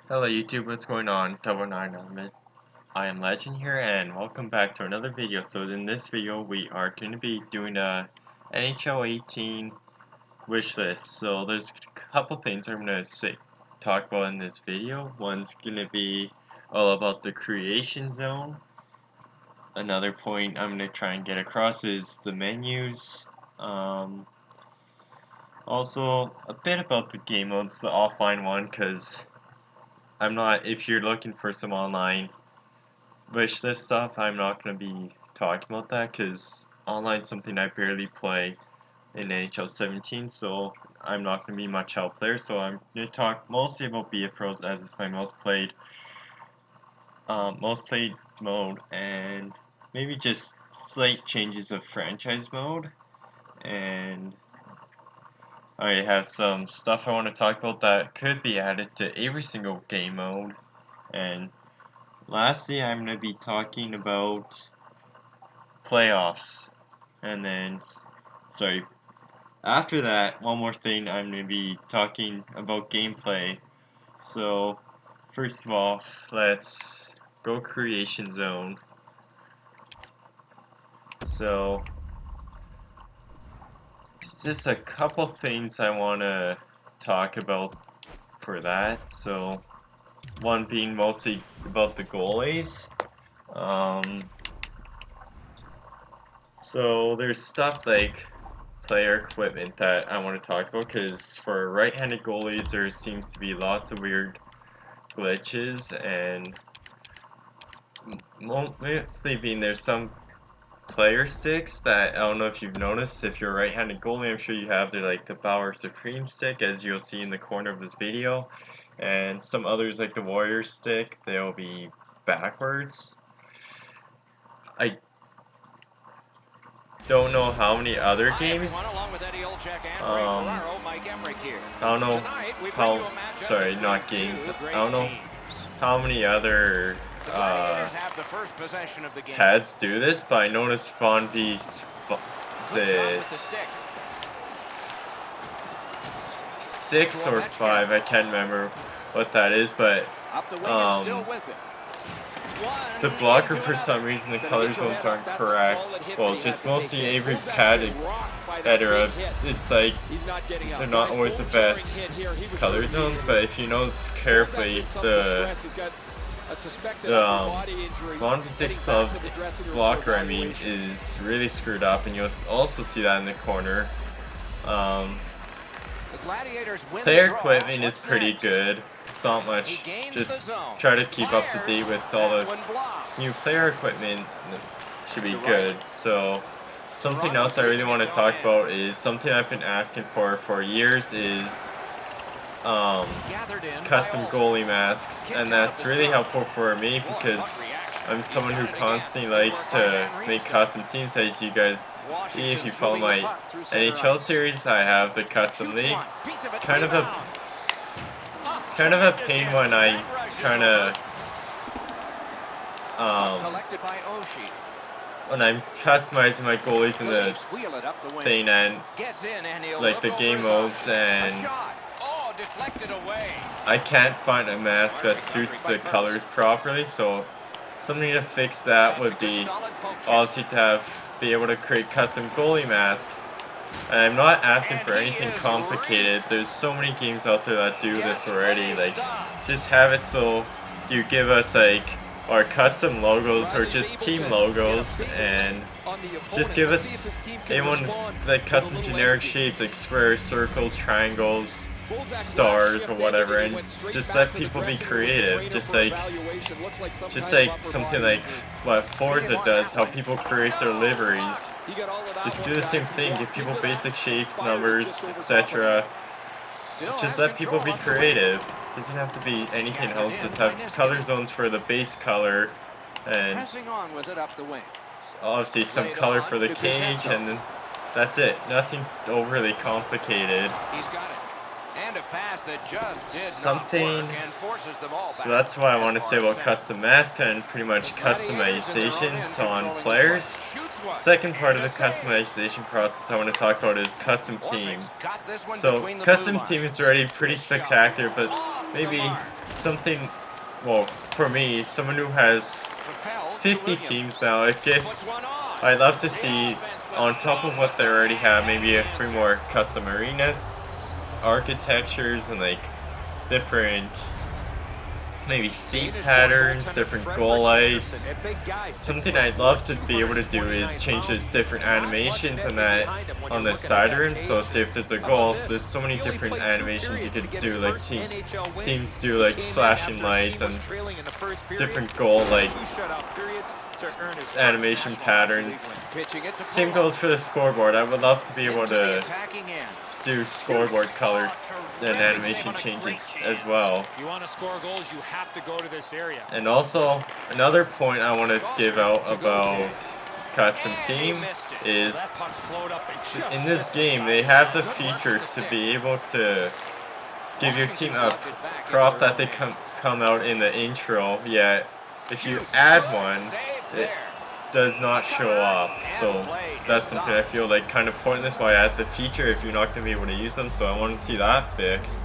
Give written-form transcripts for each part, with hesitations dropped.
Hello YouTube, what's going on? Double Nine Element. I am Legend here and welcome back to another video. So in this video we are going to be doing a NHL 18 wish list. So there's a couple things I'm going to talk about in this video. One's going to be all about the creation zone. Another point I'm going to try and get across is the menus. Also a bit about the game modes, the offline one, because if you're looking for some online Wishlist stuff, I'm not going to be talking about that because online is something I barely play in NHL 17, so I'm not going to be much help there. So I'm going to talk mostly about BFPros as it's my most played mode, and maybe just slight changes of franchise mode. And I have some stuff I want to talk about that could be added to every single game mode. And lastly, I'm going to be talking about playoffs. And then, sorry, after that, one more thing, I'm going to be talking about gameplay. So, first of all, let's go creation zone. So, there's just a couple things I want to talk about for that. So, one being mostly about the goalies. So there's stuff like player equipment that I want to talk about because for right-handed goalies there seems to be lots of weird glitches, and mostly being there's some player sticks that I don't know if you've noticed. If you're a right-handed goalie, I'm sure you have. They're like the Bauer Supreme stick, as you'll see in the corner of this video, and some others like the Warrior stick, they'll be backwards. I don't know how many other games. I don't know how. Sorry, not games. I don't know how many other pads do this, but I noticed Von V's six or five. I can't remember what that is, but the blocker, for some reason, the color zones aren't correct. Well, just mostly every pad, etc. It's like they're not always the best color zones, but if you notice carefully, the Von V6 Club blocker, is really screwed up, and you'll also see that in the corner. Player equipment is pretty good. It's not much. Just try to keep up to date with all the new player equipment. Should be good. So something else I really want to talk about is something I've been asking for years is custom goalie masks, and that's really helpful for me because I'm someone who constantly likes to make custom teams. As you guys see, if you follow my NHL series, I have the custom league. It's kind of a pain when I kind of when I'm customizing my goalies in the thing and like the game modes, and I can't find a mask that suits the colors properly, so something to fix that would be obviously to be able to create custom goalie masks. And I'm not asking for anything complicated. There's so many games out there that do this already. Like, just have it so you give us like our custom logos or just team logos, and just give us anyone like custom generic shapes like squares, circles, triangles, stars, or whatever, and just let people be creative. Just like something like what Forza does, how people create their liveries. Just do the same thing, give people basic shapes, numbers, etc. Just let people be creative. Doesn't have to be anything else. Just have color zones for the base color, and obviously some color for the cage, and then that's it. Nothing overly complicated. Something. So that's what I want to say about custom masks and pretty much customizations on players. Second part of the customization process I want to talk about is custom teams. So custom teams is already pretty spectacular, but maybe something, well, for me, someone who has 50 teams now, I'd love to see, on top of what they already have, maybe a few more custom arenas, architectures, and like different, maybe seat patterns, different goal lights. Something I'd love to be able to do is change the different animations and that on the sidearm. So say if there's a goal, there's so many different animations you could do, like teams do like flashing lights and different goal like animation patterns. Same goes for the scoreboard. I would love to be able to do scoreboard color and animation changes as well. You want to score goals, you have to go to this area. And also, another point I want to give out about custom team is in this game they have the feature to be able to give your team a prop that they come out in the intro, yet if you add one, it does not show up. So that's something I feel like kind of pointless why I add the feature if you're not going to be able to use them. So I want to see that fixed.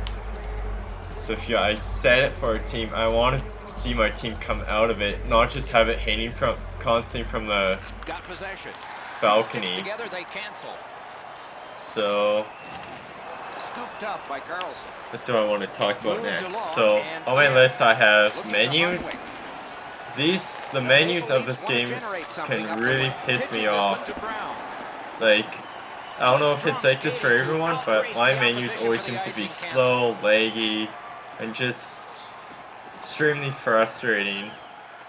So if I set it for a team, I want to see my team come out of it, not just have it hanging from constantly from the balcony. So what do I want to talk about next? So on my list I have menus. The menus of this game can really piss me off. Like, I don't know if it's like this for everyone, but my menus always seem to be slow, laggy, and just extremely frustrating.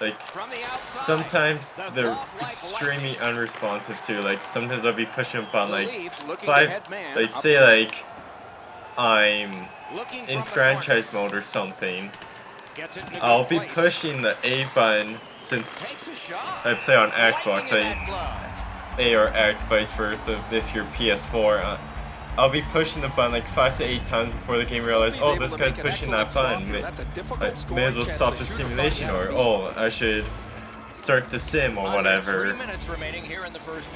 Like, sometimes they're extremely unresponsive too. Like, sometimes I'll be pushing a button like say like I'm in franchise mode or something. I'll be pushing the A button since I play on Xbox, A or X, vice versa if you're PS4. I'll be pushing the button like 5 to 8 times before the game realizes, oh, this guy's pushing that button. May as well stop the simulation, or oh, I should start the sim or whatever. And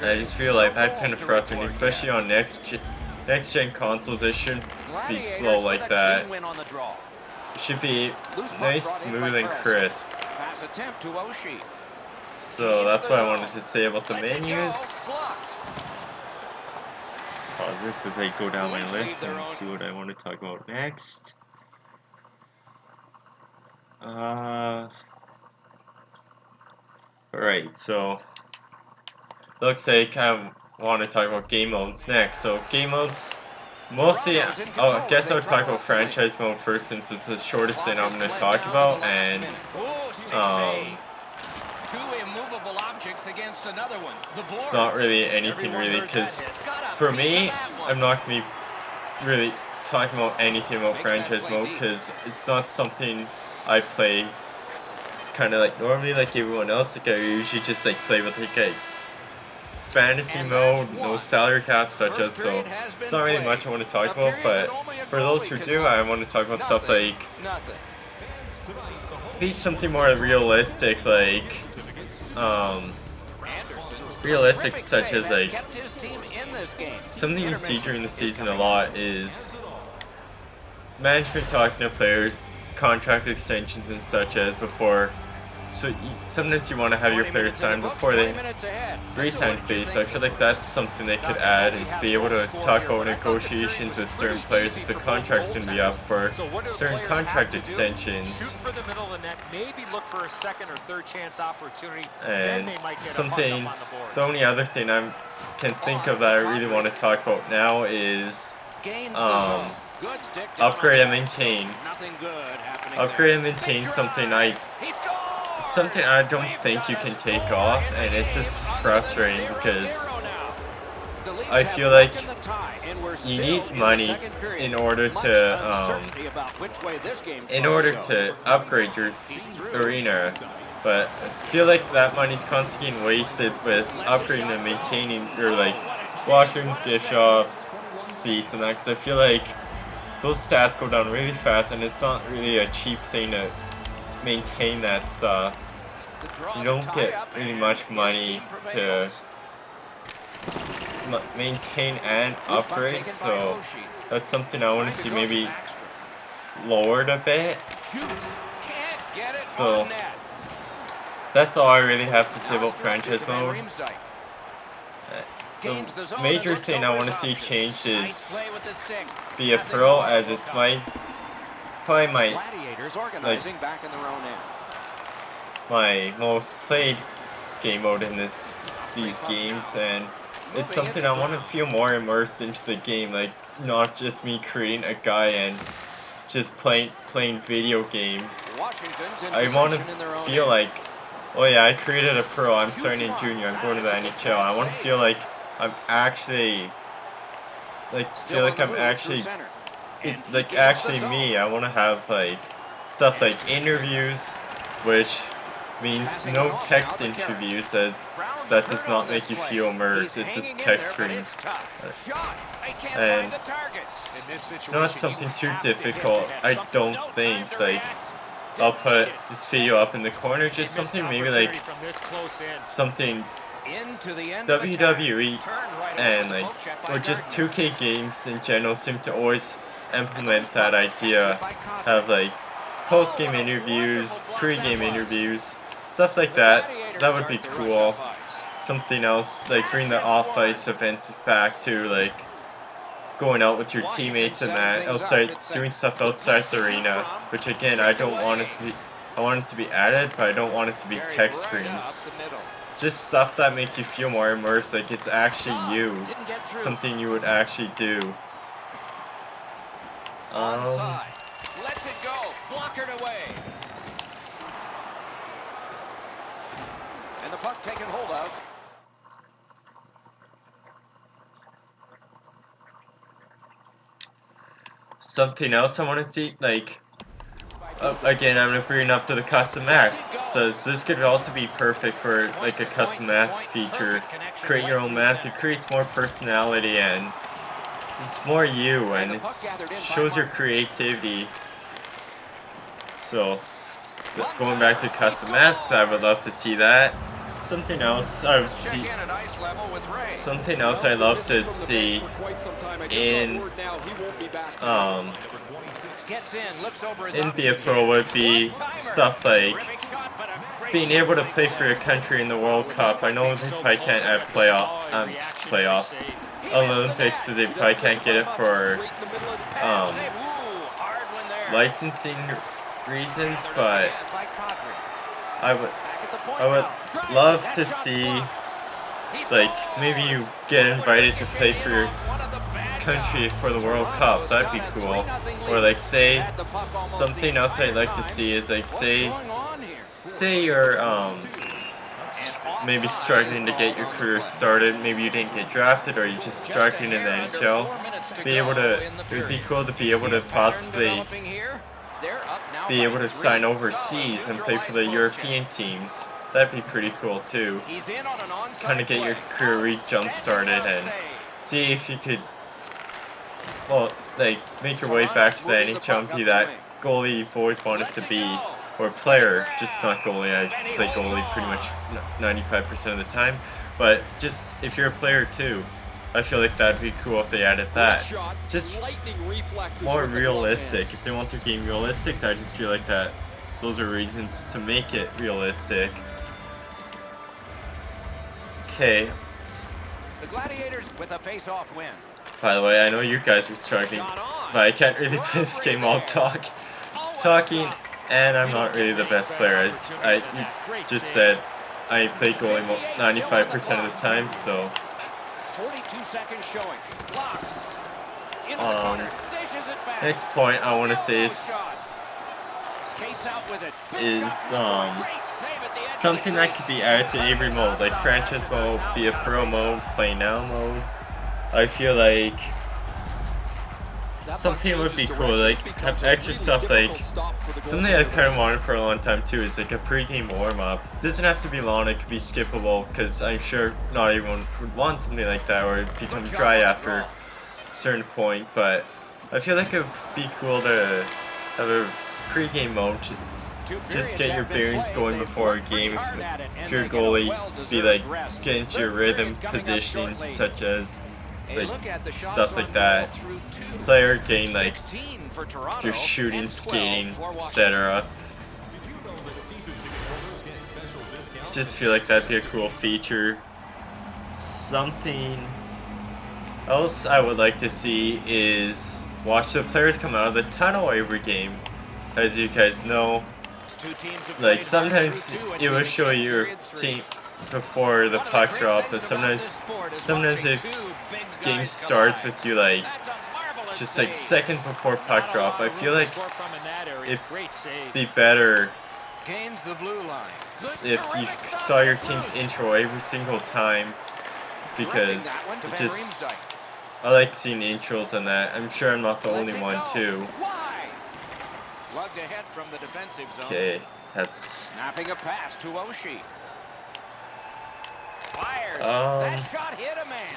I just feel like that's kind of frustrating, especially on next gen consoles. It shouldn't be slow like that. It should be nice, smooth, and crisp. So that's what I wanted to say about the menus. Pause this as I go down my list and see what I want to talk about next. Alright, so looks like I want to talk about game modes next. So game modes, mostly, I guess I'll talk about franchise mode first since it's the shortest thing I'm going to talk about, and it's not really anything really, because for me, I'm not going to be really talking about anything about franchise mode, because it's not something I play kind of like normally like everyone else. Like I usually just like play with like a fantasy mode, no salary cap such as, so it's not really much I want to talk about, but for those who do, I want to talk about stuff like be something more realistic, like realistic such as like something you see during the season a lot is management talking to players, contract extensions and such as before. So sometimes you want to have your players sign before they re-sign phase, so I feel like that's something they could add, is be able to talk about negotiations with certain players if the contract's going to be up for certain contract extensions. And something, the only other thing I can think of that I really want to talk about now is upgrade and maintain. Upgrade and maintain something I don't think you can take off, and it's just frustrating because I feel like you need money in order to upgrade your arena, but I feel like that money's constantly getting wasted with upgrading and maintaining your like washrooms, gift shops, seats, and that, because I feel like those stats go down really fast, and it's not really a cheap thing to maintain that stuff. You don't get really much money to maintain and upgrade, so that's something I want to see maybe lowered a bit. Shoots. Can't get it So on net. that's all I really have to say about franchise mode. Gains The the zone major and looks thing I over want to his see options. changed Nice is play with the stick. be a Nothing pro, more as will it's come. probably my Gladiators organizing back in their own end. my most played game mode in these games, and it's Moving it something to I want to Brown. feel more immersed into the game, like not just me creating a guy and just playing video games. Washington's in I want possession in their to own feel end. like, oh yeah, I created a pro, I'm starting in junior, I'm going to the NHL. I want to feel like I'm actually Still on the I'm move through actually, center. it's And he like gains the actually zone. me. I want to have like stuff like interviews, which means Passing no one off text now to Carey. interviews, as Brown's that does hurt not on this make you play. feel immersed. He's It's just hanging in text there, but screens. it's tough. Shot. They can't And find the target. it's In this situation, not you something too have to hit the difficult. net. I Something- don't no time think. to Like, react. I'll Didn't put need it. this video up in the corner, He just missed something the maybe opportunity like from this close in. something Into the end of attack. WWE Turned right away and with the like, poke check by or just Gardner. 2K games in general seem to always And the implement loose that puck idea. captured by Cotter. Have like Oh, post-game what a interviews, wonderful block pre-game that was. interviews, stuff like The that. Gladiators That would be start to rush cool. up ice. Something else, like bring the That's off-ice one. events back to like going out with your Washington teammates and setting that, things up outside, at center. doing stuff Good outside place the to shoot arena, from. which again, I Stripped don't want it away. to be, I want it to be added, but I don't want it to be Carried text right screens. up the middle. Just stuff that makes you feel more immersed, like it's actually Shot. you, Didn't get through. something you would actually do. Onside. Lets it go. Blockered away. And the puck taken hold of. Something else I want to see, like, again, I'm gonna bring it up to the custom mask. So this could also be perfect for like a custom mask feature. Create your own mask. It creates more personality and it's more you, and it shows your creativity. So going back to custom mask, I would love to see that. Something else I love to see in Be a Pro would be stuff like being able to play for your country in the World Cup. I know they probably can't have playoffs, Olympics, so they probably can't get it for licensing reasons, but I would love to see, like, maybe you get invited to play for your country for the World Cup. That'd be cool. Or like, say, something else I'd like to see is like, say you're maybe struggling to get your career started. Maybe you didn't get drafted, or you're just struggling in the NHL. It would be cool to be able to possibly be able to sign overseas and play for the European teams. That'd be pretty cool too. Kind of get your career jump started and see if you could, well, like, make your way back to the NHL and be that goalie you've always wanted to be, or player, just not goalie. I play goalie pretty much 95% of the time, but just if you're a player too, I feel like that'd be cool if they added that. Just more realistic. If they want their game realistic, I just feel like that those are reasons to make it realistic. Okay. The Gladiators with a face-off win. By the way, I know you guys are struggling, but I can't really play this game all talking, and I'm not really the best player. As I just said, I play goalie 95% of the time, so. 42 seconds showing. Next point I want to say is something that could be added to every mode, like franchise mode, be a pro mode, play now mode. I feel like something would be cool, like have extra stuff, like something I've kind of wanted for a long time too is like a pre-game warm-up. Doesn't have to be long, it could be skippable, because I'm sure not everyone would want something like that, or it becomes dry after a certain point, but I feel like it would be cool to have a pre-game mode, just get your bearings going before a game. If you're a goalie, be like, get into your rhythm, positioning, such as like stuff like that. Player gain like for Toronto. your shooting, and 12 skating, for Washington. etc. Just feel like that'd be a cool feature. Something else I would like to see is watch the players come out of the tunnel every game. As you guys know, like sometimes it will show your team before the puck drop, but sometimes if game starts with you like just like seconds before puck drop, I feel like it'd be better Gains the blue line. if you saw your team's intro every single time, because it just, I like seeing intros on that. I'm sure I'm not the only one too. Lugged ahead from the defensive zone. Okay, that's snapping a pass to Oshie. Fires. That shot hit a man.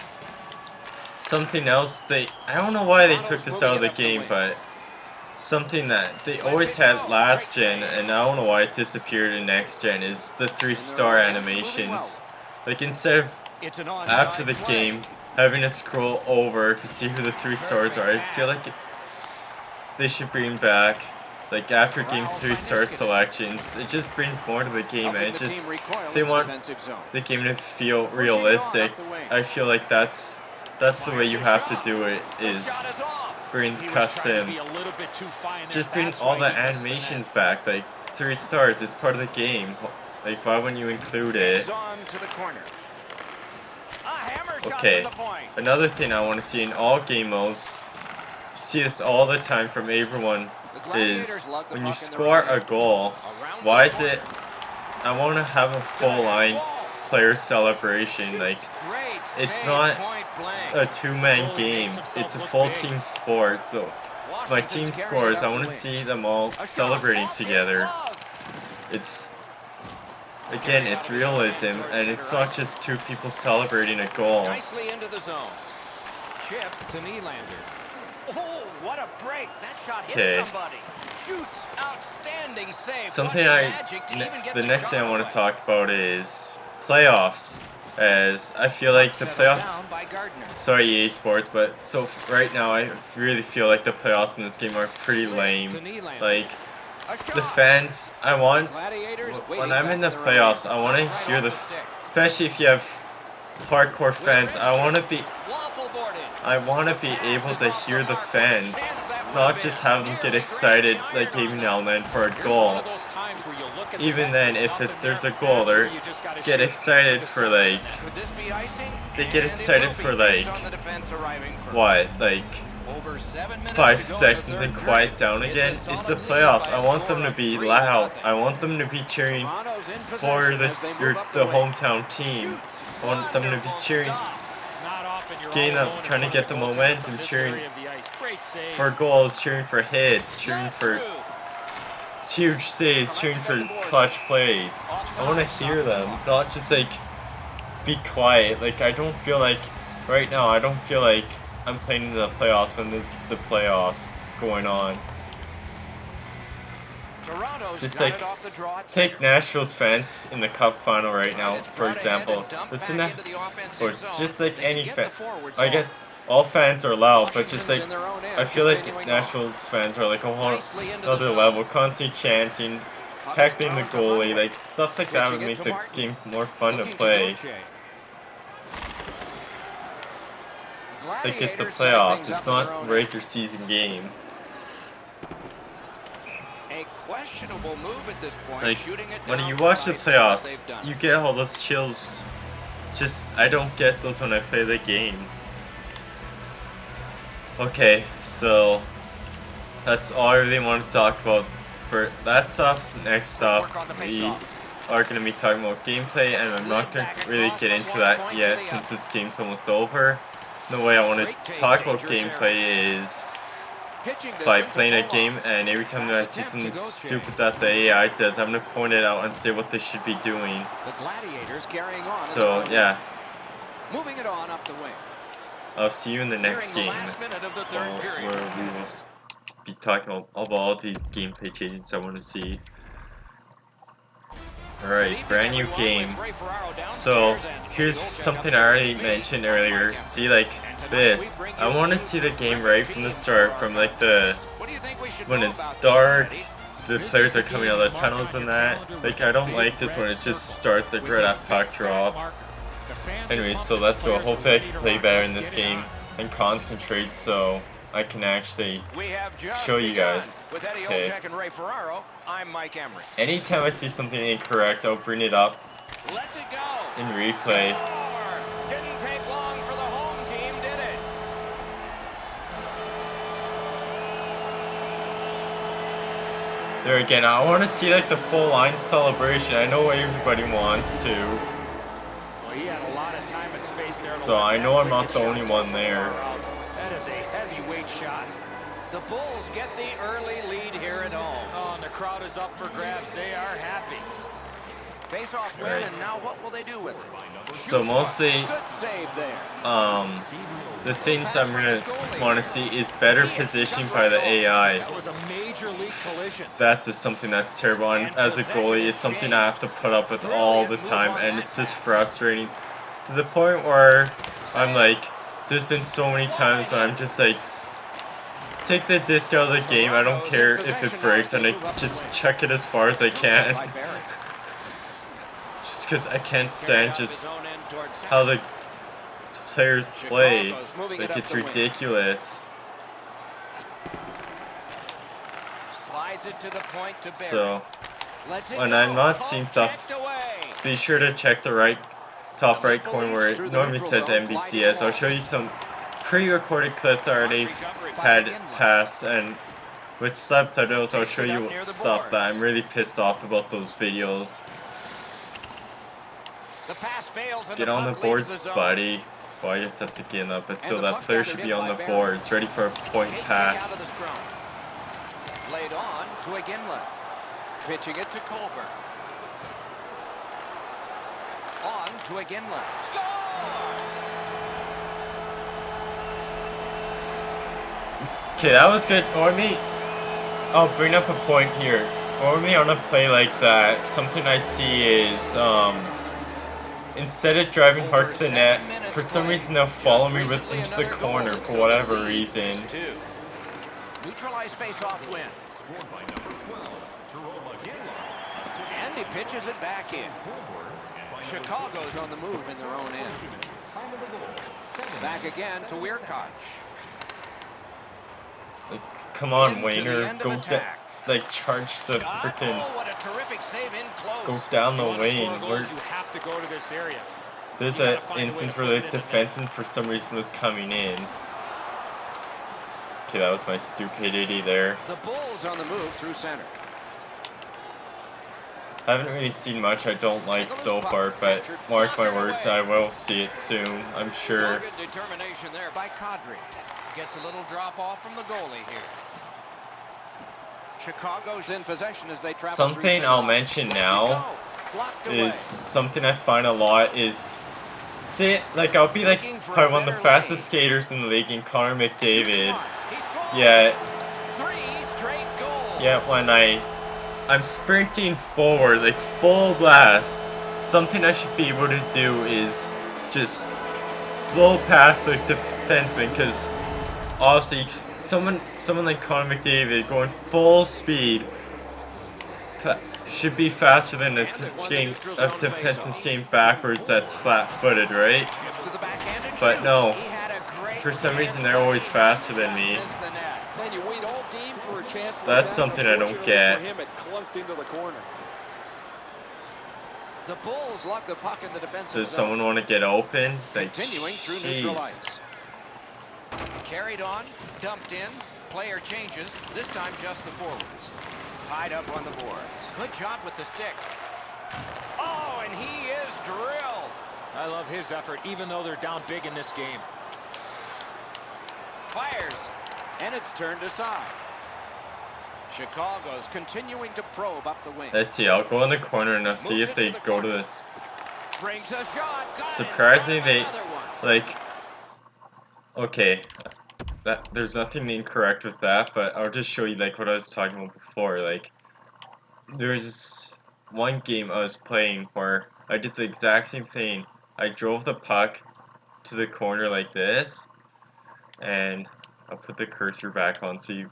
something else. I don't know why they took this out of the game, but something that they always had last gen, and I don't know why it disappeared in next gen, is the 3-star animations. Like instead of after the game having to scroll over to see who the 3 stars are, I feel like they should bring back, like after game 3-star selections. It just brings more to the game, and it just, if they want the game to feel realistic, I feel like that's the way you have to do it, is bring custom, just bring all the animations back, like 3 stars, it's part of the game. Like why wouldn't you include it? Okay, another thing I want to see in all game modes, you see this all the time from everyone, is when you score a goal, why is it, I want to have a full line player celebration. Like, it's not a 2-man game, it's a full team sport, so if my team scores, I want to see them all celebrating together. It's, again, it's realism, and it's not just 2 people celebrating a goal. Nicely into the zone. Chip to Nylander. Oh, what a break! That shot hit somebody. Shoots, outstanding save. Something the next thing I want to talk about is playoffs, as I feel like the playoffs, sorry EA Sports, but so right now I really feel like the playoffs in this game are pretty lame. Like, the fans, I want, when I'm in the playoffs, I want to hear the, especially if you have hardcore fans, I want to be able to hear the fans, not just have them get excited like David Allen for a goal. Even then, if there's a goal, they get excited for like, what, like 5 seconds and quiet down again. It's the playoffs. I want them to be loud. I want them to be cheering for the hometown team. I want them to be cheering, getting up, trying to get the momentum, cheering for goals, cheering for hits, cheering for huge saves, cheering for clutch plays. I want to hear them, not just like be quiet. Like, I don't feel like, right now, I don't feel like I'm playing in the playoffs when this is the playoffs going on. Just like, take Nashville's fans in the Cup final right now, for example. Listen to, or just like any fan. I guess all fans are loud, but just like, I feel like Nashville's fans are like a whole other level, constantly chanting, heckling the goalie, like stuff like that would make the game more fun to play. Like, it's the playoffs, it's not a regular season game. A questionable move at this point. Like, when you watch the playoffs, you get all those chills. Just, I don't get those when I play the game. Okay, so that's all I really want to talk about for that stuff. Next up, we are going to be talking about gameplay, and I'm not going to really get into that yet since this game's almost over. The way I want to talk about gameplay is by playing a game, and every time that I see something stupid that the AI does, I'm going to point it out and say what they should be doing. So, yeah. Moving it on up the wing. I'll see you in the next game, where we will be talking about all these gameplay changes I want to see. Alright, brand new game. So, here's something I already mentioned earlier. See, like, this. I want to see the game right from the start, from like the when it's dark, the players are coming out of the tunnels and that. Like I don't like this when it just starts like right at puck drop. Anyways, so let's go. Hopefully I can play better in this game and concentrate so I can actually show you guys. Okay. I'm Mike Emery. Anytime I see something incorrect, I'll bring it up Let's it go. in replay. Score! Didn't take long for the home team, did it? There again, I want to see like the full line celebration. I know everybody wants to. Well, he had a lot of time and space there. So I know I'm not the only one there. That is a heavyweight shot. The Bulls get the early lead here at home. Oh, and the crowd is up for grabs. They are happy. Face-off win, and now what will they do with it? So mostly, Good save there. the things I'm gonna want to see is better positioning by the AI. That was a major league collision. That's just something that's terrible. And as a goalie, it's something I have to put up with all the time, and it's just frustrating to the point where I'm like, there's been so many times when I'm just like, take the disc out of the game. I don't care if it breaks, and I just chuck it as far as I can. Just because I can't stand just how the players play. Like, it's ridiculous. Slides it to the point to Barry. So, when I'm not seeing stuff, be sure to check the top right corner where it normally says NBCS. I'll show you some pre-recorded clips already had passed, and with subtitles I'll show you stuff that I'm really pissed off about those videos. The pass fails and Get on the boards, buddy. Well, I guess that's a game up, but still that player should be on the boards, ready for a point pass. Laid on to Iginla. Pitching it to Colburn. On to Iginla. Score! Okay, that was good. I'll bring up a point here. Or me on a play like that, something I see is, instead of driving hard to the net, for some reason they'll follow me into the corner for whatever reason. Neutralize face-off win. And he pitches it back in. Chicago's on the move in their own end. Back again to Weirkoch. Like, come on, Wayner, go like charge the freaking. Oh, what a terrific save in close. Go down the lane. You have to go to this area. There's an instance where the defenseman for some reason was coming in. Okay, that was my stupidity there. The Bulls on the move through center. I haven't really seen much I don't like so far, but mark my words, I will see it soon, I'm sure. Good determination there by Kadri. Gets a little drop off from the goalie here. Chicago's in possession as they travel. Something I'll mention now is something I find a lot is, like I'll be like probably one of the fastest skaters in the league in Connor McDavid. Yeah, when I'm sprinting forward, like full blast, something I should be able to do is just blow past the defenseman, because obviously someone like Connor McDavid going full speed should be faster than a defenseman skating backwards that's flat-footed, right? But no, for some reason they're always faster than me. That's something I don't get. The Bulls lock the puck in the defensive Does someone want to get open? Like, continuing through neutral ice. Carried on, dumped in, player changes, this time just the forwards. Tied up on the boards. Good job with the stick. Oh, and he is drilled. I love his effort, even though they're down big in this game. Fires, and it's turned aside. Chicago's continuing to probe up the wing. Let's see, I'll go in the corner and I'll see if they go to this. Brings a shot. Surprisingly, they, like, okay, there's nothing incorrect with that, but I'll just show you, like, what I was talking about before. Like, there's this one game I was playing where I did the exact same thing. I drove the puck to the corner like this, and I'll put the cursor back on so you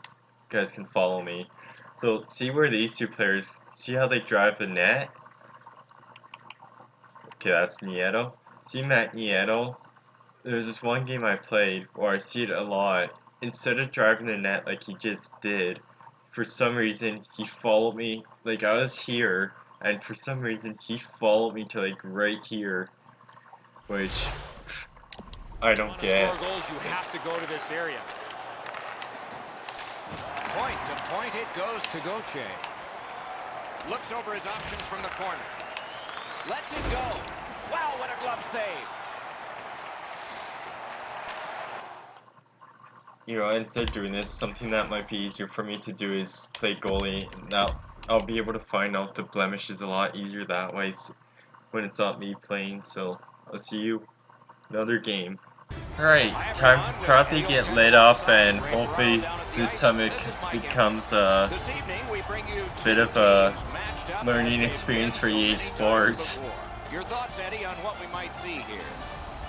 guys can follow me. So see where these two players, see how they drive the net? Okay, that's Nieto. See Matt Nieto? There's this one game I played where I see it a lot. Instead of driving the net like he just did, for some reason he followed me, like I was here, and for some reason he followed me to like right here, which I don't get. Score goals, you have to go to this area. Point to point it goes to Gauthier. Looks over his options from the corner. Lets it go. Wow, what a glove save. You know, instead of doing this, something that might be easier for me to do is play goalie. Now, I'll be able to find out the blemishes a lot easier that way when it's not me playing, so I'll see you another game. Alright, time to probably get lit up, and hopefully this time it becomes a bit of a learning experience for EA Sports. Your thoughts, Eddie, on what we might see here?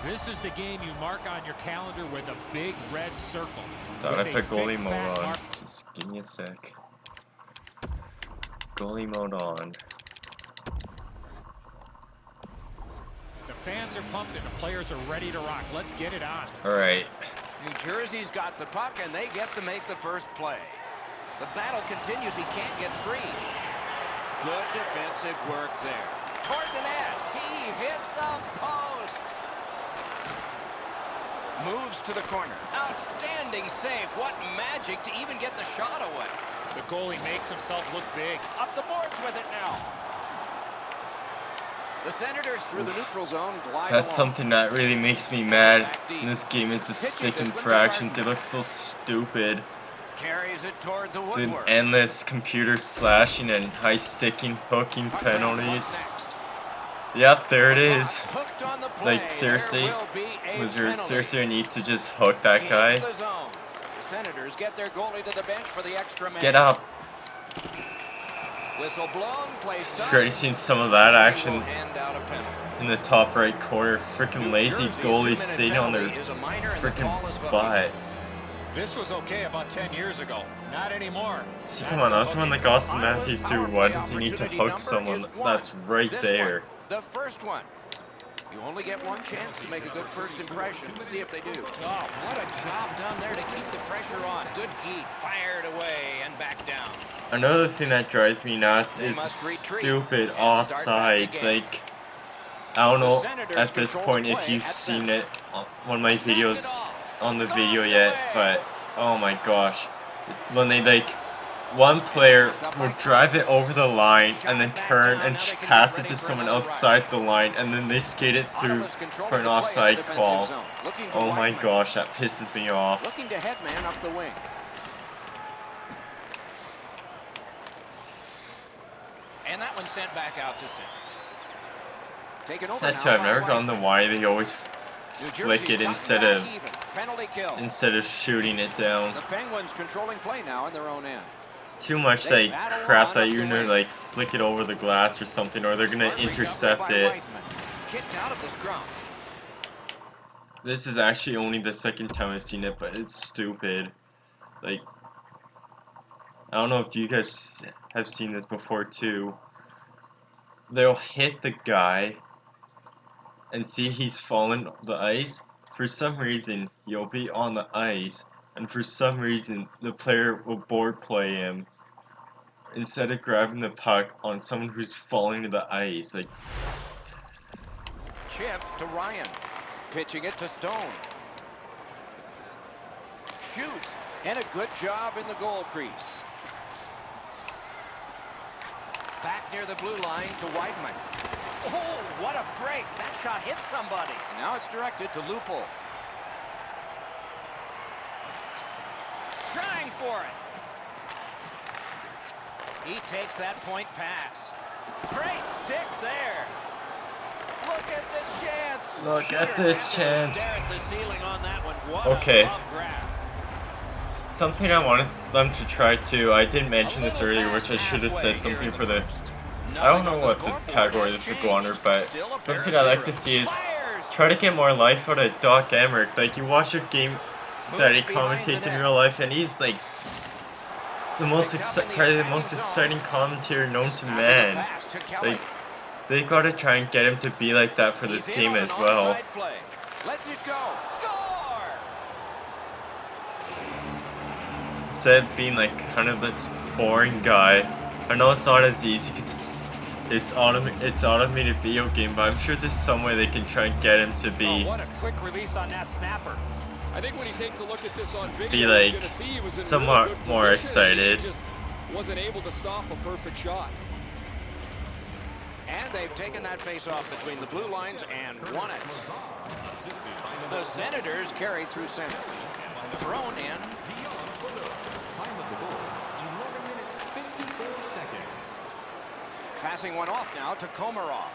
This is the game you mark on your calendar with a big red circle. Thought I put goalie mode on. Just give me a sec. Goalie mode on. The fans are pumped and the players are ready to rock. Let's get it on. Alright. New Jersey's got the puck and they get to make the first play. The battle continues. He can't get free. Good defensive work there. Toward the net. He hit the post. Moves to the corner. Outstanding save. What magic to even get the shot away. The goalie makes himself look big. Up the boards with it now. The Senators through the neutral zone glide That's along. something that really makes me mad in this game is the stick infractions. It looks so stupid. Carries it toward the The woodwork. endless computer slashing and high sticking, hooking penalties. Yep, there it is. Hooked on the play. Like seriously, There will be a was there penalty. seriously a need to just hook that guy? Gains the zone. The Senators get their goalie to the bench for the extra man. Get up. Whistle blown, play stopped. Already seen some of that action Will hand out a penalty. in the top right corner. Freaking New lazy Jersey's goalies 2-minute sitting on their penalty is a minor and the call is freaking hooking. butt. This was okay about 10 years ago. Not anymore. See, come on, that's one like Austin Matthews too. Why does he need to hook someone that's right there? The first one. You only get one chance to make a good first impression. See if they do. Oh, what a job done there to keep the pressure on. Good key. Fired away and back down. Another thing that drives me nuts They is must retreat stupid and start back offsides. again. Like, I don't know The Senators at this control point the if play you've at seen center. it on one of my Snapped it videos off. on the Gone video away. yet, but oh my gosh, when they like one player will drive it over the line and then turn and pass it to someone outside the line and then they skate it through for an offside call. Oh my gosh, that pisses me off. Looking to headman up the wing. And that one sent back out to center. Taken over That now too, I've by never Whiteman. gotten the why they always New flick Jersey's it gotten back even. Penalty kill. shooting it down. The Penguins controlling play now in their own end. It's too much They like battle crap on that up you're the gonna wing. like flick it over the glass or something, or they're gonna Smartly dealt with intercept by it. Whiteman. Kicked out of the scrum. This is actually only the second time I've seen it, but it's stupid. Like, I don't know if you guys have seen this before too. They'll hit the guy and see he's fallen the ice. For some reason, he'll be on the ice, and for some reason, the player will board play him instead of grabbing the puck on someone who's falling to the ice. Like, Chip to Ryan. Pitching it to Stone. Shoots. And a good job in the goal crease. Back near the blue line to Whiteman. Oh, what a break. That shot hit somebody. Now it's directed to Lupul. Trying for it. He takes that point pass. Great stick there. Look at this chance. Look at Shooter this had to chance. stare at the ceiling on that one. What Okay. a glove grab. something I wanted them to try too. I did mention this earlier, which I should have said something for the... I don't know what this category this would go under, but something I like to see is try to get more life out of Doc Emmerich. Like, you watch a game that he Moves behind the commentates in net. real life, and he's like the most Picked up in the probably the attacking most zone. exciting commentator known to Snapping a man. pass to Kelly. Like, they gotta try and get him to be like that for this He's in game on as an well. onside play. Lets it go. Score! Instead of being like kind of this boring guy, I know it's not as easy because it's automated video game, but I'm sure there's some way they can try and get him to be Oh, what a quick release on that snapper. I think when he takes a look at this on video, be like he's going to see he was in somewhat really good more position, and excited. he just wasn't able to stop a perfect shot. And they've taken that face-off between the blue lines and won it. The Senators carry through center. Thrown in. Passing one off now to Komarov.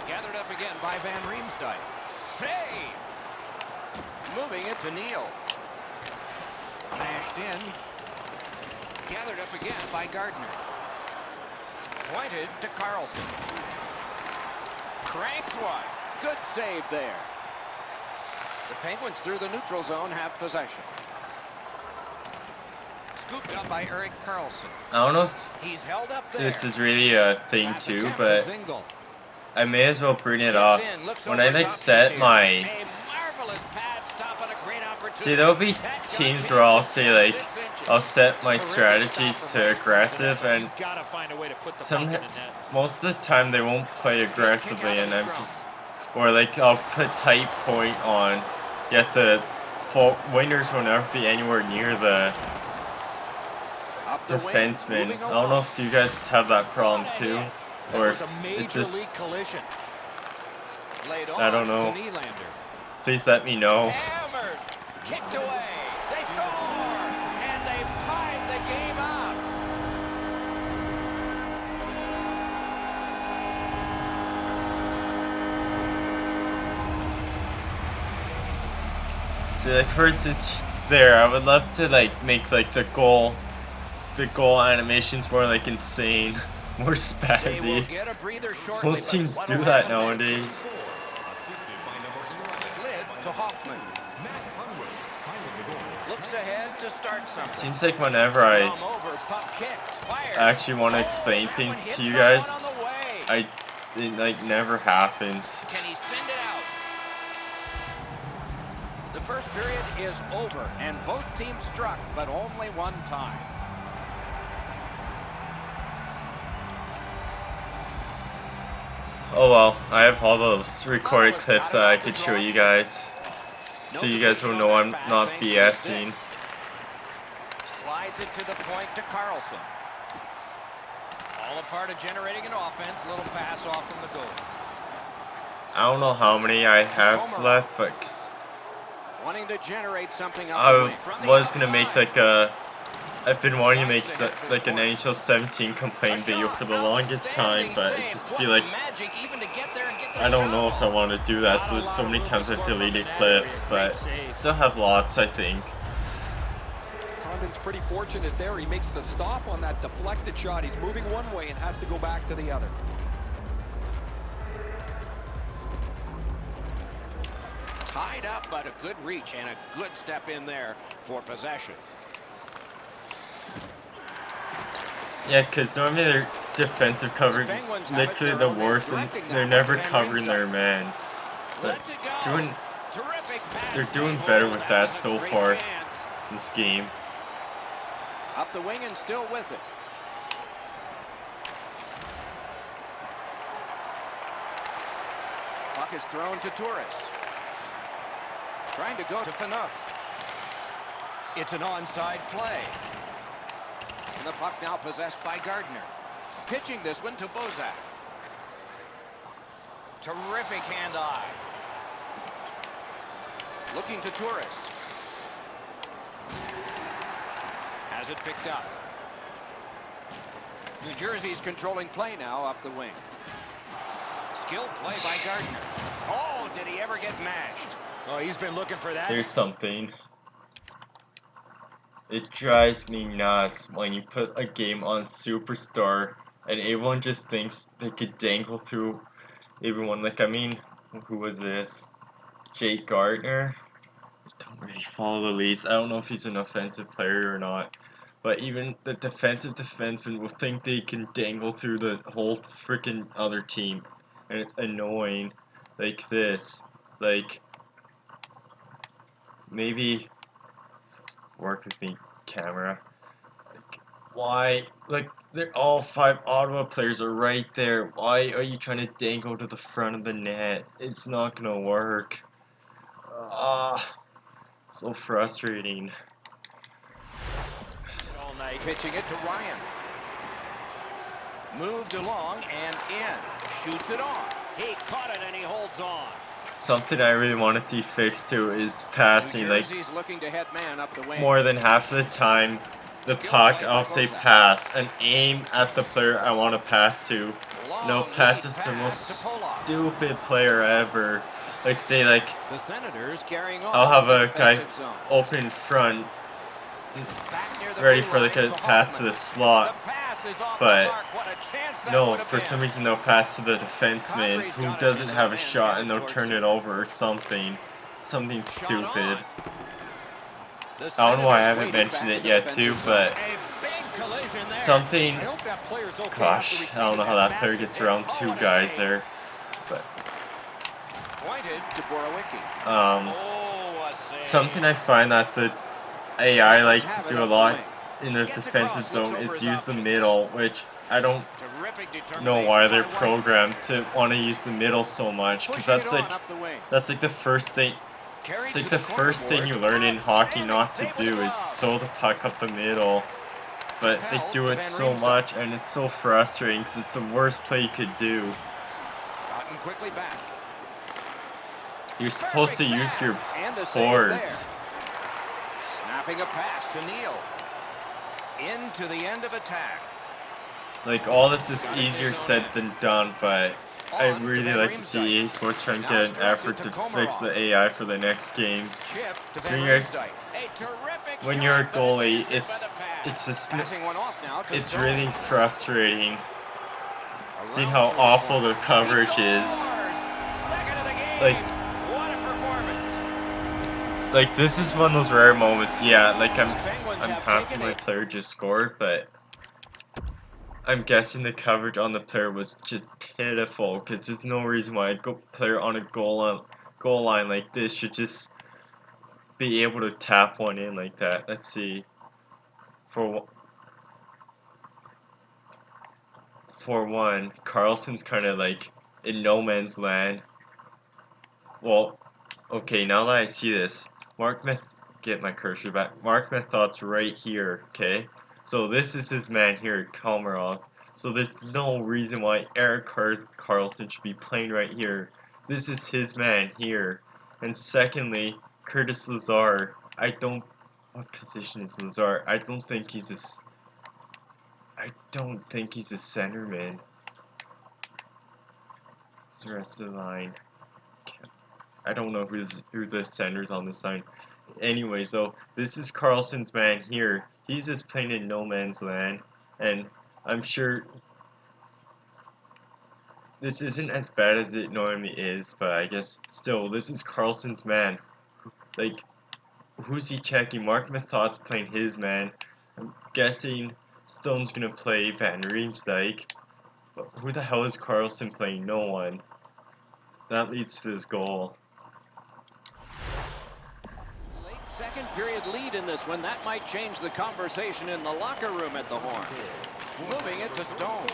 Gathered up again by Van Riemsdyk. Save! Moving it to Neal. Mashed in. Gathered up again by Gardner. Pointed to Carlson. Cranks one. Good save there. The Penguins through the neutral zone have possession. Scooped up by Erik Karlsson. I don't know if He's held up there. this is really a thing Pass too, attempt but to Zingle. I may as well bring it Gets up. in, looks When over I his like options set here. my A marvelous pad stop on a great opportunity. see, there'll be That shot teams came where I'll from say like 6 inches. I'll set my Terrific strategies stop to from right in front of the aggressive, net. and You gotta find a way to put the some puck in the net. most of the time they won't play Good kick aggressively, out of and the I'm scrum. just or like I'll put tight point on, yet the wingers will never be anywhere near the Up the wing, defenseman. moving I don't know along. if you guys have that problem What a too, hit. or That was a it's major league just collision. Laid I don't on know. to Nylander. please let me know. Hammered. Kicked away. They score. And they've tied the game up. See, like for instance, there I would love to like make like the goal animations more like insane, more They will spazzy. get a breather shortly. Most but teams what'll do that happen next? nowadays. Slid to Hoffman. Looks ahead to start something. Seems like whenever I Scrum over, puck kicked, fires. actually want to Oh, explain that things one hit to you someone guys, on the way. it like never happens. Can he send it out? The first period is over, and both teams struck, but only one time. Oh well, I have all those recorded Ottawa's clips got it that I off the could show you draw. guys, so you guys will know I'm not BSing. Slides it to the point to Carlson. All a part of generating an offense. Little pass off from the goal. I don't know how many I have left, but Wanting to generate something up the I wing. From the was gonna make outside. like a. I've been wanting to make like an NHL 17 complaint video for the longest time, but I just feel like I don't know if I want to do that. So there's so many times I've deleted clips, but still have lots, I think. Condon's pretty fortunate there. He makes the stop on that deflected shot. He's moving one way and has to go back to the other. Tied up, but a good reach and a good step in there for possession. Yeah, because normally their defensive coverage is Penguins have it literally their the own end, worst, and directing they're that never one to Van covering Riemsdyk. their man. But Lets it go. doing, Terrific pass they're doing save. better Oh, with that that was a so great far chance. in this game. Up the wing and still with it. Puck is thrown to Torres. Trying to go to Phaneuf. It's an onside play. And the puck now possessed by Gardner. Pitching this one to Bozak. Terrific hand-eye. Looking to Torres. Has it picked up. New Jersey's controlling play now up the wing. Skilled play by Gardner. Oh, did he ever get mashed? Oh, he's been looking for that. There's something. It drives me nuts when you put a game on Superstar and everyone just thinks they could dangle through everyone. Like, I mean, who was this? Jake Gardner. I don't really follow the Leafs. I don't know if he's an offensive player or not. But even the defensive defenseman will think they can dangle through the whole freaking other team. And it's annoying. Like this. Like, maybe work with me, camera. Like, why? Like, they're all 5 Ottawa players are right there. Why are you trying to dangle to the front of the net? It's not gonna work. Ah, so frustrating. All night pitching it to Ryan. Moved along and in. Shoots it on. He caught it and he holds on. Something I really want to see fixed too is passing. Like, Looking to head man up the wing. more than half of the time, the puck, I'll say pass, and aim at the player I want to pass to. No, pass is the most stupid player ever. Like, say, like, the Senators carrying on. I'll have a guy open in front, ready for like a pass to the slot, but no, for some reason they'll pass to the defenseman who doesn't have a shot and they'll turn it over or something. Something stupid. I don't know why I haven't mentioned it yet too, but something, gosh, I don't know how that player gets around 2 guys there, but something I find that the AI likes to do a lot in their defensive zone is use the middle, which I don't know why they're programmed to want to use the middle so much, because that's like the first thing. It's like the first thing you learn in hockey not to do is throw the puck up the middle, but they do it so much and it's so frustrating because it's the worst play you could do. You're supposed to use your boards. Snapping a pass to Neal. Into the end of attack. Like, all this is easier said than done, but I really like to see EA Sports try and get an effort to fix the AI for the next game. So when you're a goalie, it's really frustrating. See how awful the coverage is. Like this is one of those rare moments. Yeah, like I'm happy my player just scored, but I'm guessing the coverage on the player was just pitiful, because there's no reason why a player on a goal line like this should just be able to tap one in like that. Let's see. For one, Carlson's kind of like in no man's land. Well, okay, now that I see this, get my cursor back. Mark Method's right here, okay? So this is his man here, Komarov. So there's no reason why Erik Karlsson should be playing right here. This is his man here. And secondly, Curtis Lazar. What position is Lazar? I don't think he's a centerman. What's the rest of the line? I don't know who the centers on this line. Anyways, though, this is Carlson's man here. He's just playing in no man's land, and I'm sure this isn't as bad as it normally is, but I guess still, this is Carlson's man. Like, who's he checking? Mark Method's playing his man. I'm guessing Stone's gonna play Van Riemsdyk. But who the hell is Carlson playing? No one. That leads to this goal. Second period lead in this one. That might change the conversation in the locker room at the Horn. Moving it to Stone.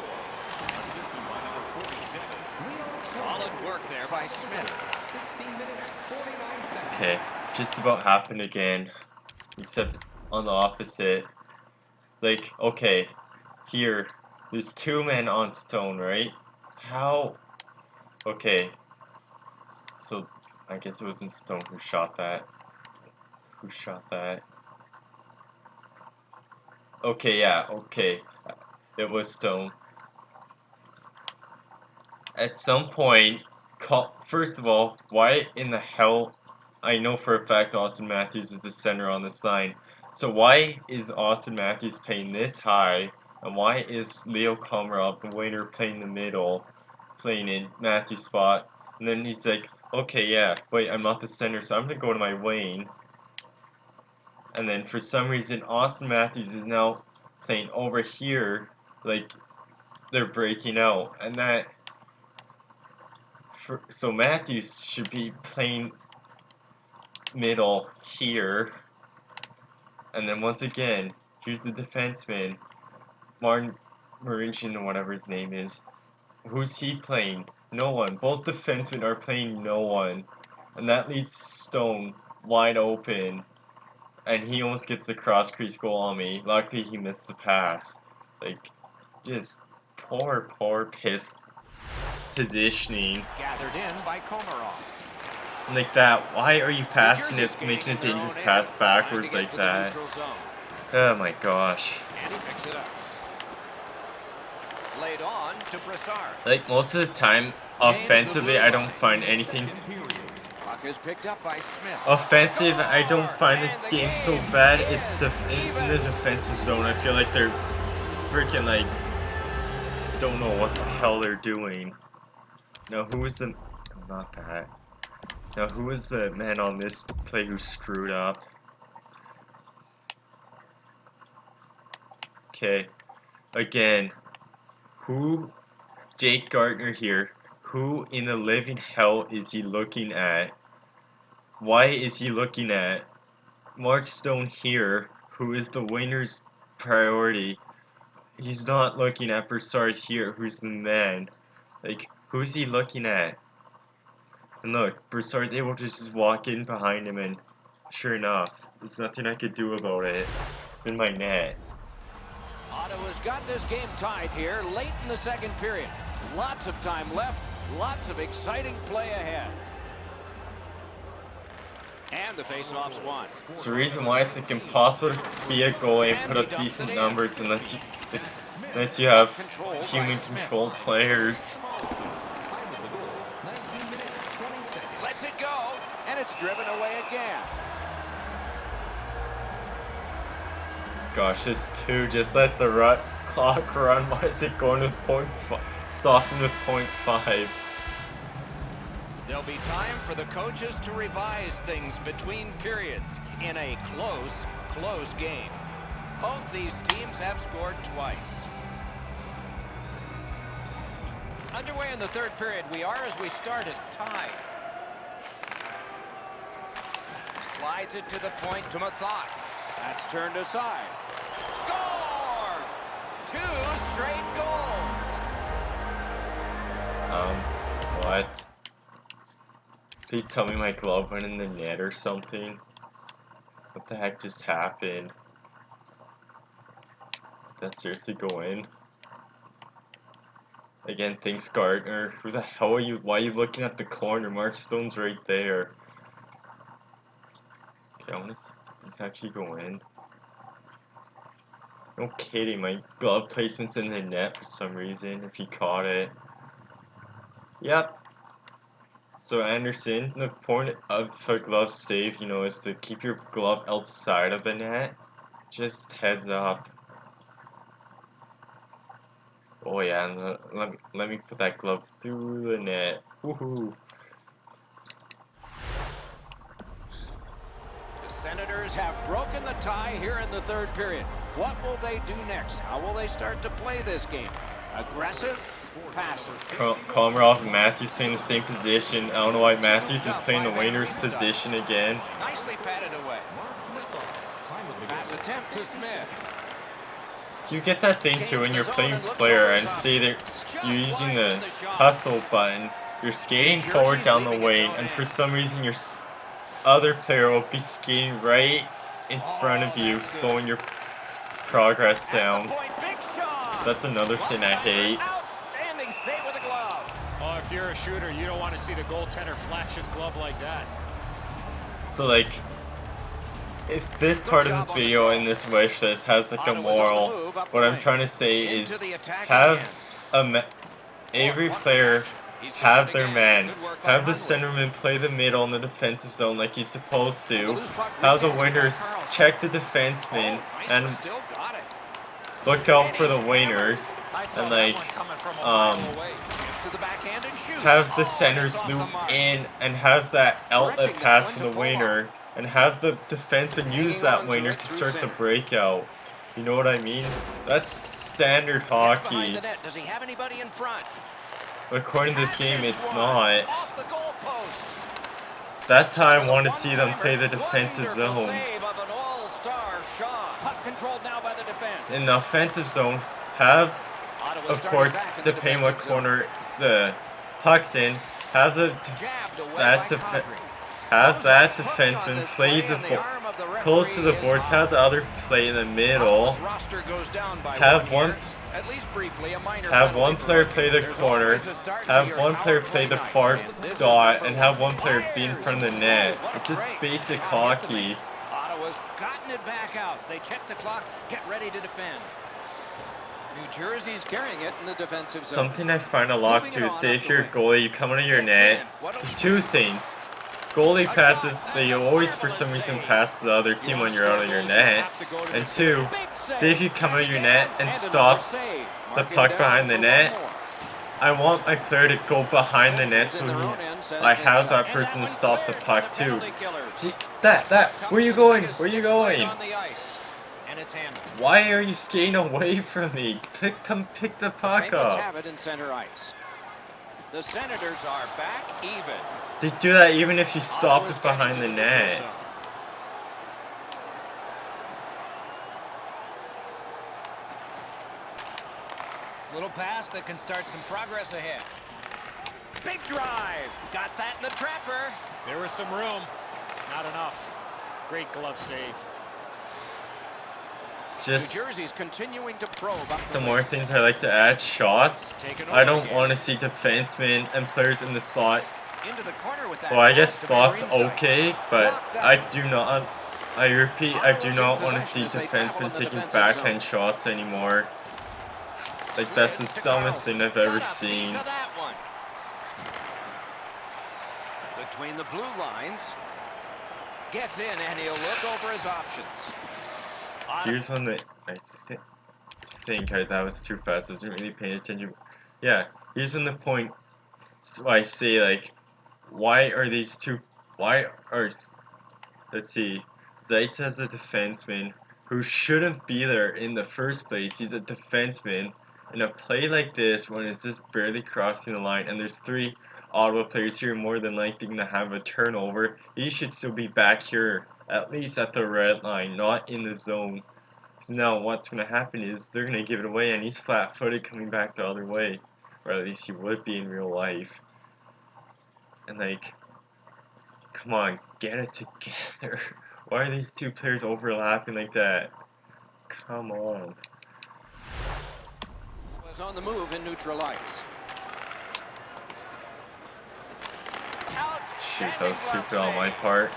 Solid work there by Smith. Okay, just about happened again. Except on the opposite. Like, okay, here, there's 2 men on Stone, right? How? Okay. So, I guess it wasn't Stone who shot that. Who shot that? Okay, yeah, okay. It was Stone. At some point, first of all, why in the hell? I know for a fact Austin Matthews is the center on this line. So why is Austin Matthews playing this high? And why is Leo Komarov, the winger, playing the middle, playing in Matthews' spot? And then he's like, Okay, yeah. Wait, I'm not the center, so I'm gonna go to my wing. And then for some reason, Austin Matthews is now playing over here, like they're breaking out, and that. So Matthews should be playing middle here, and then once again, here's the defenseman, Martin Marincin or whatever his name is. Who's he playing? No one. Both defensemen are playing no one, and that leaves Stone wide open, and he almost gets the cross crease goal on me. Luckily, he missed the pass. Like, just poor positioning. Gathered in by Komarov. Like that, why are you passing it, making a dangerous pass backwards like that? Oh my gosh. And he picks it up. Laid on to Brassard. Like, most of the time, offensively, I don't find anything. Puck is picked up by Smith. Offensive, I don't find the game so bad. It's in the defensive zone. I feel like they're freaking, like, don't know what the hell they're doing. Now, who is the... Not that. Now, who is the man on this play who screwed up? Okay. Again. Who? Jake Gardner here. Who in the living hell is he looking at? Why is he looking at Mark Stone here, who is the winner's priority? He's not looking at Brassard here, who's the man. Like, who's he looking at? And look, Brassard's able to just walk in behind him, and sure enough, there's nothing I could do about it. It's in my net. Ottawa's got this game tied here late in the second period. Lots of time left, lots of exciting play ahead. And the face-off's won. It's the reason why it's like impossible to be a goalie and put up decent numbers unless you have human controlled players. Lets it go, and it's driven away again. Gosh, this 2, just let the clock run. Why is it going with soften with 0.5? There'll be time for the coaches to revise things between periods in a close game. Both these teams have scored twice. Underway in the third period, we are, as we started, tied. Slides it to the point to Mathot. That's turned aside. Score! 2 straight goals. What? Please tell me my glove went in the net or something. What the heck just happened? Did that seriously go in? Again, thanks Gardner. Who the hell are you? Why are you looking at the corner? Mark Stone's right there. Okay, I want to see if this actually go in. No kidding, my glove placement's in the net for some reason, if he caught it. Yep. So Anderson, the point of a glove save, you know, is to keep your glove outside of the net. Just heads up. Oh yeah, and let me put that glove through the net. Woohoo! The Senators have broken the tie here in the third period. What will they do next? How will they start to play this game? Aggressive? Passive? Komarov and Matthews playing the same position. I don't know why Matthews is playing the winner's position again. Nicely patted away. Pass attempt to Smith. You get that thing too when you're playing player and say that you're using the hustle button. You're skating forward down the wing, and for some reason your other player will be skating right in front of you, slowing your progress down. That's another thing I hate. Outstanding save with a glove. Oh, if you're a shooter, you don't want to see the goaltender flash his glove like that. So like, if this part of this video in this wish list has like a moral, what I'm trying to say is have every player have their man. Have the centerman play the middle in the defensive zone like he's supposed to. Have the wingers check the defenseman and look out for the wingers. I saw and that like one coming from a mile away. To the backhand and shoots. have the Oh, centers it's off the loop mark. in and have that outlet Directing that pass one from to the pull winger and have the defenseman use Hanging that on to winger it to through start the center. breakout. You know what I mean? That's standard Gets behind hockey. the net. Does he have anybody in front? But according to this game, it's One. not. Off the goalpost. That's how I For the want to see them one-timer, play the defensive wonderful zone. save of an all-star shot. Puck controlled now by the defense. In the offensive zone, have, Ottawa of starting course, back in the depending what defensive zone. corner the puck's in, have the Jabbed away that by defe Kadri. have that Bozak's hooked on defenseman this play play, the and the arm of the close to the referee boards, is have the high. other play in the middle, Ottawa's roster goes down by have one one here. At least briefly, a minor have penalty one for player hooking. play the There's corner, always a start to have your one player power play the play far night. And this is dot, number and have one. one player be in front of the net. What a It's just break. basic Shot hit the hockey. net. Ottawa's gotten it back out. They check the clock, get ready to defend. New Jersey's carrying it in the defensive zone. Something I find a lot Moving it too is on say up if the you're a wing. goalie, you come out of your Gets net, in. What'll he two do? things. Goalie A shot. passes, That's they a always for marvelous some reason save. pass to the other You team wanna when you're score out of your goals, you net. have to go to And the two, center. Big save. say if you come out of your net and another stop save. the Marking puck down behind the for net, one more. I want my player to go behind the net Defenders so in their own end, setting I things have up. that And person to one stop the cleared by puck the too. penalty killers. See, that, Comes where you to the going? biggest Where you stick blade going? on the ice. And it's handled. Why are you skating away from me? Come pick the The puck Penguins up. have it in center ice. The Senators are back even. They do that even if you stop Ottawa's it getting behind to the neutral net. zone. Little pass that can start some progress ahead. Big drive. Got that in the trapper. There was some room. Not enough. Great glove save. Just New Jersey's continuing to probe up the some wing. more things I like to add. Shots. Taken I over don't again. want to see defensemen and players in the slot. Into the corner with that. Well, I guess pass to slot's Marine side. okay, but Blocked out. I do not. I repeat, I do Ottawa's not in want to possession see as they travel in defensemen the taking defensive backhand zone. shots anymore. Like that's the Slid to dumbest Carlson. thing I've ever Got a piece seen. of that one. Between the blue lines. Gets in and he'll look over his options. Here's one that I think that was too fast. I wasn't really paying attention. Yeah, here's when the point. So I say like, why are these two? Why are? Let's see. Zaitz has a defenseman who shouldn't be there in the first place. He's a defenseman. In a play like this, when it's just barely crossing the line, and there's three Ottawa players here more than likely going to have a turnover, he should still be back here, at least at the red line, not in the zone. Because now what's going to happen is they're going to give it away, and he's flat-footed coming back the other way. Or at least he would be in real life. And like, come on, get it together. Why are these two players overlapping like that? Come on. Was on the move in neutral ice. Shoot, that was stupid on my part.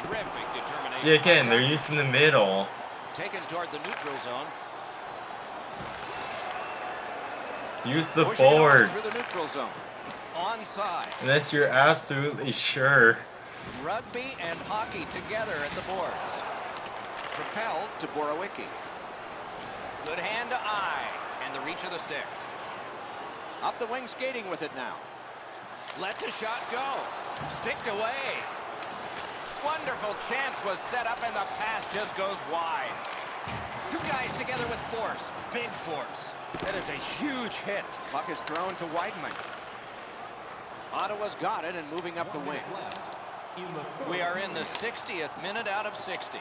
Terrific determination. See, again, they're using the middle. Taken toward the neutral zone. Use the Pushing it on boards. through the neutral zone. Onside. Unless you're absolutely sure. Rugby and hockey together at the boards. Propelled to Borowicki. Good hand to eye. And the reach of the stick. Up the wing skating with it now. Lets a shot go. Sticked away. Wonderful chance was set up and the pass just goes wide. Two guys together with force. Big force. That is a huge hit. Puck is thrown to Weidman. Ottawa's got it and moving up the wing. We are in the 60th minute out of 60.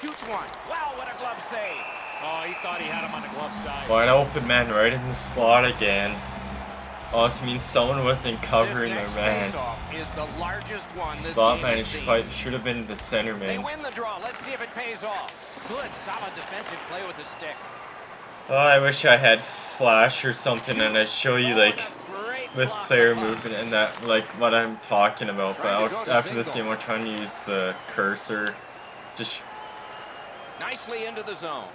Shoots one. Wow, what a glove save. Oh, he thought he had him on the glove side. Wide open man right in the slot again. Also means someone wasn't covering This their next man. face-off is the largest one this Slot game man has seen. should have been the center They man. win the draw. Let's see if it pays off. Good, solid defensive play with the stick. Oh, I wish I had flash or something and I'd show you like Great with block player of the puck. movement and that like what I'm talking about. But Trying to go to after this single. game, I'm trying to use the cursor. Just Nicely into the zone.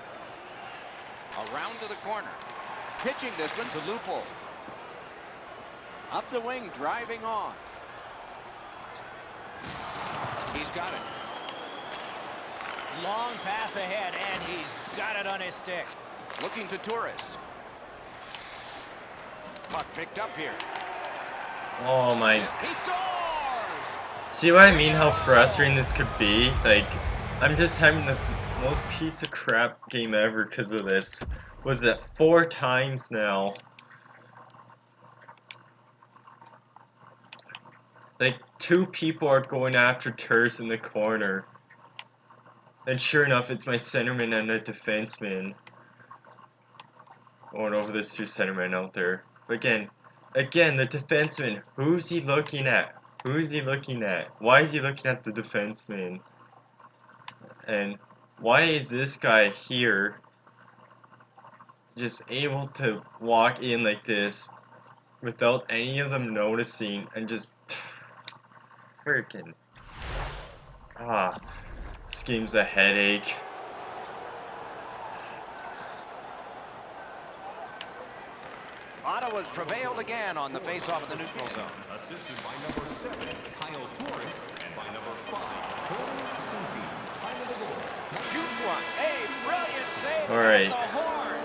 Around to the corner. Pitching this one to Loophole. Up the wing, driving on. He's got it. Long pass ahead, and he's got it on his stick. Looking to Torres. Puck picked up here. Oh my. He scores! See what I mean? How frustrating this could be? Like, I'm just having the most piece of crap game ever because of this. Was it 4 times now? Like, 2 people are going after Turris in the corner. And sure enough, it's my centerman and a defenseman. Going over this 2 centermen out there. But again, the defenseman. Who's he looking at? Who's he looking at? Why is he looking at the defenseman? And why is this guy here just able to walk in like this without any of them noticing and just freaking this game's a headache. Ottawa's prevailed again on the face-off of the neutral zone. Assisted by number 7, Kyle Torres, and by number 5, Cody Susie. Time of the goal. Shoots one. A brilliant save. All right. At the horn.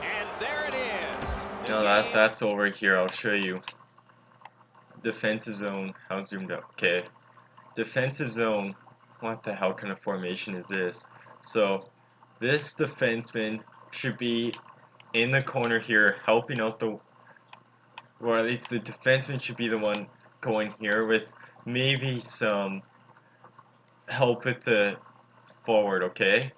And there it is. No, that's over here. I'll show you. Defensive zone. How zoomed up? Okay. Defensive zone. What the hell kind of formation is this? So, this defenseman should be in the corner here, helping out the, or at least the defenseman should be the one going here with maybe some help with the forward, okay?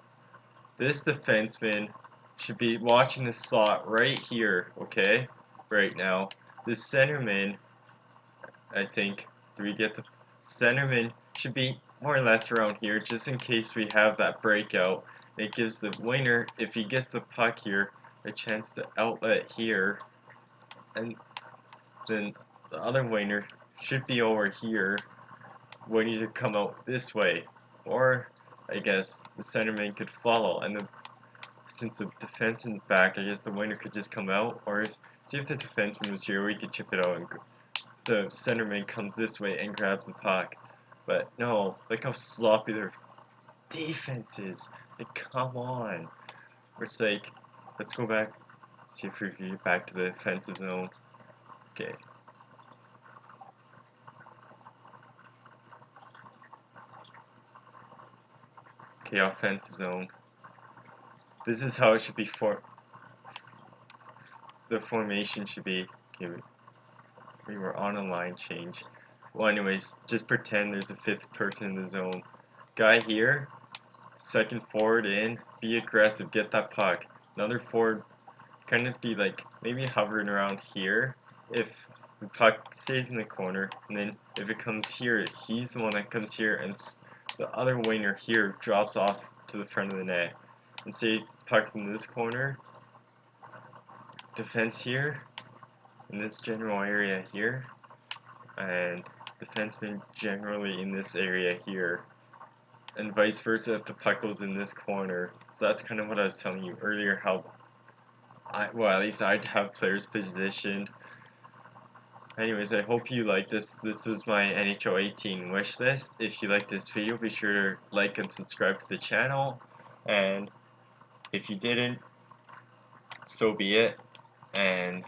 This defenseman should be watching the slot right here, okay? Right now. This centerman, I think, do we get the centerman should be more or less around here just in case we have that breakout. It gives the winger, if he gets the puck here, a chance to outlet here, and then the other winger should be over here waiting to come out this way, or I guess the centerman could follow, and since the defenseman's back, I guess the winger could just come out, or see if the defenseman was here, we could chip it out and the centerman comes this way and grabs the puck. But no, look how sloppy their defense is. Like, come on. It's like, let's go back, see if we can get back to the defensive zone. Okay. Okay, offensive zone. This is how it should be the formation should be. Okay, we were on a line change. Well, anyways, just pretend there's a 5th person in the zone. Guy here, second forward in, be aggressive, get that puck. Another forward, kind of be like, maybe hovering around here. If the puck stays in the corner, and then if it comes here, he's the one that comes here, and the other winger here drops off to the front of the net. And say puck's in this corner, defense here, in this general area here, and defenseman generally in this area here, and vice versa if the puck goes in this corner. So that's kind of what I was telling you earlier, how well, at least I'd have players positioned. Anyways, I hope you like this. This was my NHL 18 wish list. If you like this video, be sure to like and subscribe to the channel, and if you didn't, so be it. And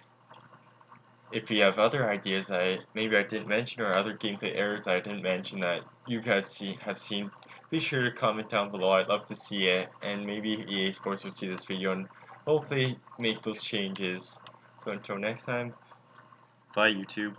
if you have other ideas maybe I didn't mention, or other gameplay errors I didn't mention that you guys have seen, be sure to comment down below. I'd love to see it, and maybe EA Sports will see this video and hopefully make those changes. So until next time, bye YouTube.